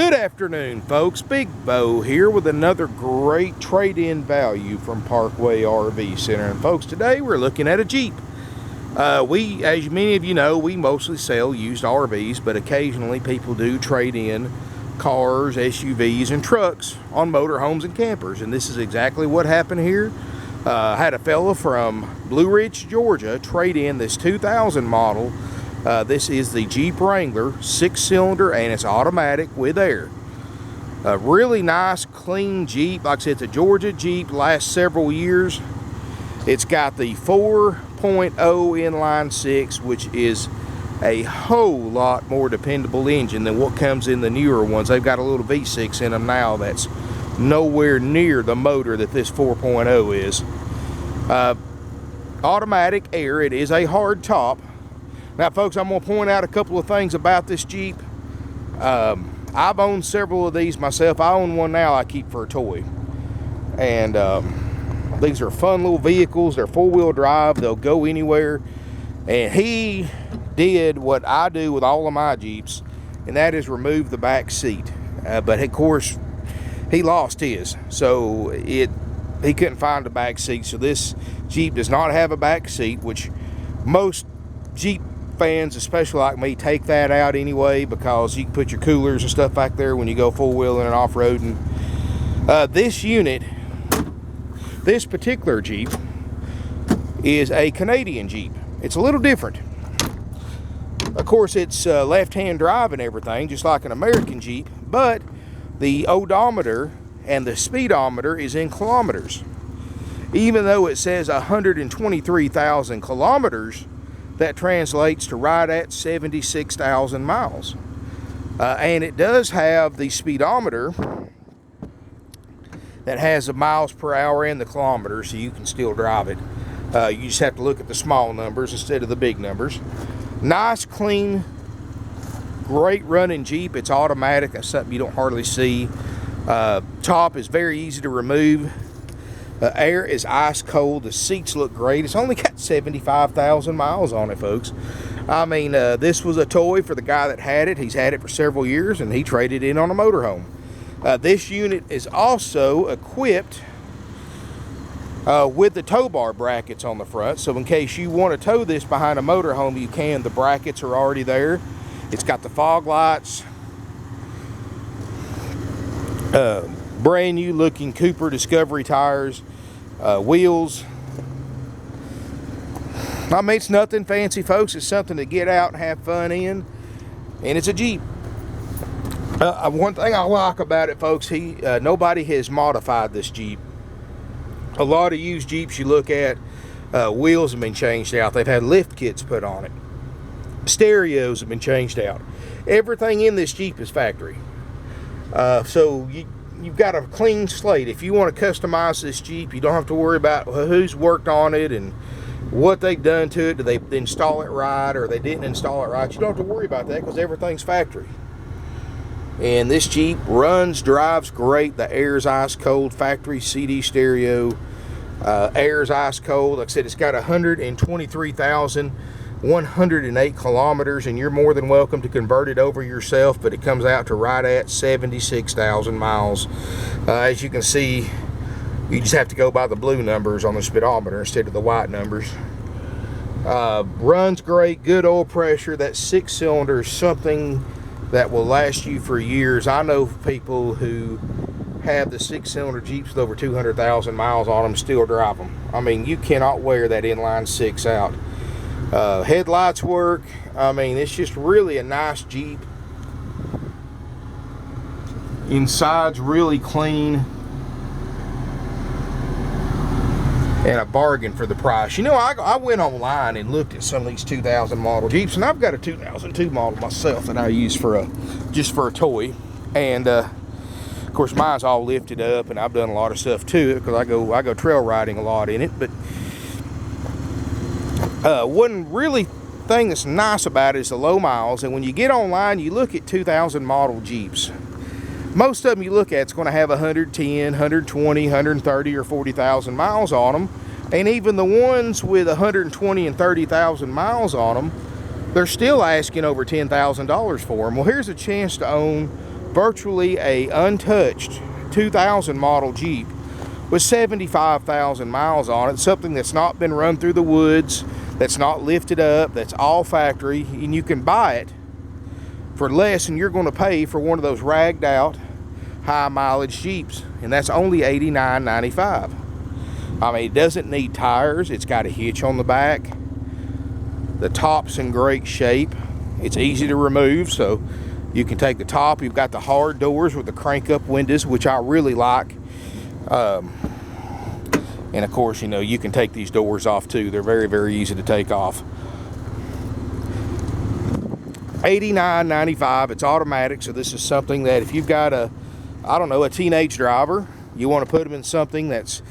Good afternoon, folks. Big Bo here with another great trade-in value from Parkway RV Center. And folks, today we're looking at a Jeep. As many of you know, we mostly sell used RVs, but occasionally people do trade in cars, SUVs, and trucks on motorhomes and campers. And this is exactly what happened here. I had a fellow from Blue Ridge, Georgia, trade in this 2000 model. This is the Jeep Wrangler, 6-cylinder, and it's automatic with air. A really nice, clean Jeep. Like I said, it's a Georgia Jeep, lasts several years. It's got the 4.0 inline 6, which is a whole lot more dependable engine than what comes in the newer ones. They've got a little V6 in them now that's nowhere near the motor that this 4.0 is. Automatic air. It is a hardtop. Now, folks, I'm going to point out a couple of things about this Jeep. I've owned several of these myself. I own one now I keep for a toy. And these are fun little vehicles. They're four-wheel drive. They'll go anywhere. And he did what I do with all of my Jeeps, and that is remove the back seat. But, of course, he lost his. So he couldn't find the back seat. So this Jeep does not have a back seat, which most Jeep fans, especially like me, take that out anyway, because you can put your coolers and stuff back there when you go four-wheeling and off-roading. This particular Jeep is a Canadian Jeep. It's a little different. Of course, it's left-hand drive and everything, just like an American Jeep, but the odometer and the speedometer is in kilometers. Even though it says 123,000 kilometers, that translates to right at 76,000 miles. And it does have the speedometer that has the miles per hour and the kilometers, so you can still drive it. You just have to look at the small numbers instead of the big numbers. Nice, clean, great running Jeep. It's automatic. That's something you don't hardly see. Top is very easy to remove. Air is ice cold. The seats look great. It's only got 75,000 miles on it, folks. I mean, this was a toy for the guy that had it. He's had it for several years, and he traded in on a motorhome. This unit is also equipped with the tow bar brackets on the front. So in case you want to tow this behind a motorhome, you can. The brackets are already there. It's got the fog lights. Brand new looking Cooper Discovery tires, wheels. I mean, it's nothing fancy, folks. It's something to get out and have fun in, and it's a Jeep. One thing I like about it, folks, nobody has modified this Jeep. A lot of used Jeeps you look at, wheels have been changed out. They've had lift kits put on it. Stereos have been changed out. Everything in this Jeep is factory. So you've got a clean slate. If you want to customize this Jeep, you don't have to worry about who's worked on it and what they've done to it. Did they install it right, or they didn't install it right? You don't have to worry about that because everything's factory. And this Jeep runs, drives great. The air's ice cold, factory CD stereo. Air's ice cold. Like I said, it's got 123,108 kilometers, and you're more than welcome to convert it over yourself, but it comes out to right at 76,000 miles. As you can see, you just have to go by the blue numbers on the speedometer instead of the white numbers. Runs great, good oil pressure. That 6-cylinder is something that will last you for years. I know people who have the 6-cylinder Jeeps with over 200,000 miles on them still drive them. I mean, you cannot wear that inline 6 out. Headlights work. I mean, it's just really a nice Jeep. Inside's really clean, and a bargain for the price. You know, I went online and looked at some of these 2000 model Jeeps, and I've got a 2002 model myself that I use just for a toy. And of course, mine's all lifted up, and I've done a lot of stuff to it because I go trail riding a lot in it. But one really thing that's nice about it is the low miles. And when you get online, you look at 2000 model Jeeps. Most of them you look at, it's going to have 110, 120, 130, or 40,000 miles on them. And even the ones with 120 and 30,000 miles on them, they're still asking over $10,000 for them. Well, here's a chance to own virtually a untouched 2000 model Jeep with 75,000 miles on it, something that's not been run through the woods, that's not lifted up, that's all factory, and you can buy it for less than you're going to pay for one of those ragged out high mileage Jeeps, and that's only $89.95. I mean, it doesn't need tires. It's got a hitch on the back. The top's in great shape. It's easy to remove, so you can take the top. You've got the hard doors with the crank up windows, which I really like. And of course, you know, you can take these doors off too. They're very, very easy to take off. $89.95. It's automatic, so this is something that if you've got a, I don't know, a teenage driver, you want to put them in something that's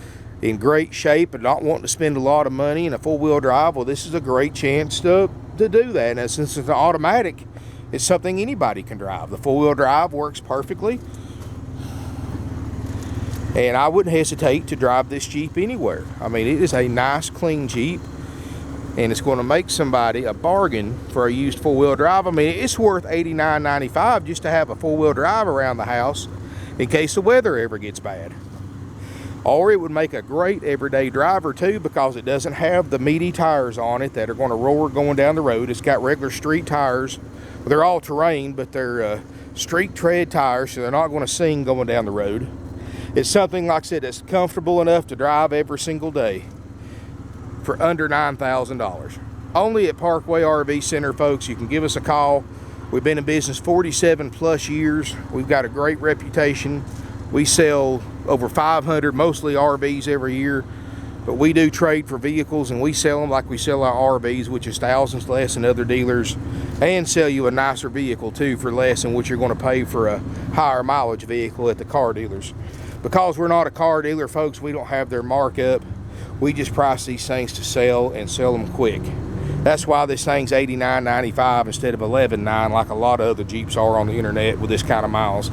in great shape and not wanting to spend a lot of money in a four-wheel drive, well, this is a great chance to do that. And since it's an automatic, it's something anybody can drive. The four-wheel drive works perfectly. And I wouldn't hesitate to drive this Jeep anywhere. I mean, it is a nice, clean Jeep. And it's going to make somebody a bargain for a used four-wheel drive. I mean, it's worth $89.95 just to have a four-wheel drive around the house in case the weather ever gets bad. Or it would make a great everyday driver too, because it doesn't have the meaty tires on it that are going to roar going down the road. It's got regular street tires. They're all terrain, but they're street tread tires, so they're not going to sing going down the road. It's something, like I said, that's comfortable enough to drive every single day for under $9,000. Only at Parkway RV Center, folks. You can give us a call. We've been in business 47 plus years. We've got a great reputation. We sell over 500, mostly RVs every year, but we do trade for vehicles, and we sell them like we sell our RVs, which is thousands less than other dealers, and sell you a nicer vehicle too for less than what you're going to pay for a higher mileage vehicle at the car dealers. Because we're not a car dealer, folks, we don't have their markup. We just price these things to sell and sell them quick. That's why this thing's $89.95 instead of $11.9 like a lot of other Jeeps are on the internet with this kind of miles.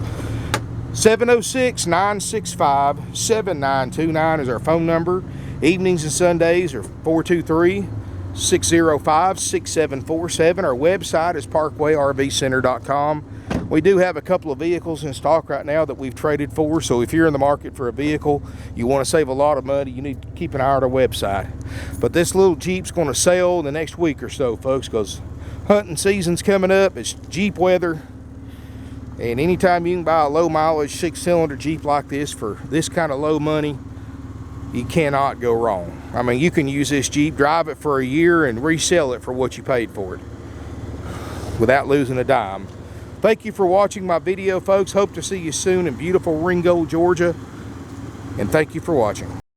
706-965-7929 is our phone number. Evenings and Sundays are 423-605-6747. Our website is parkwayrvcenter.com. We do have a couple of vehicles in stock right now that we've traded for, so if you're in the market for a vehicle, you want to save a lot of money, you need to keep an eye on our website. But this little Jeep's going to sell in the next week or so, folks, because hunting season's coming up. It's Jeep weather, and anytime you can buy a low mileage 6-cylinder Jeep like this for this kind of low money, you cannot go wrong. I mean, you can use this Jeep, drive it for a year, and resell it for what you paid for it without losing a dime. Thank you for watching my video, folks. Hope to see you soon in beautiful Ringgold, Georgia. And thank you for watching.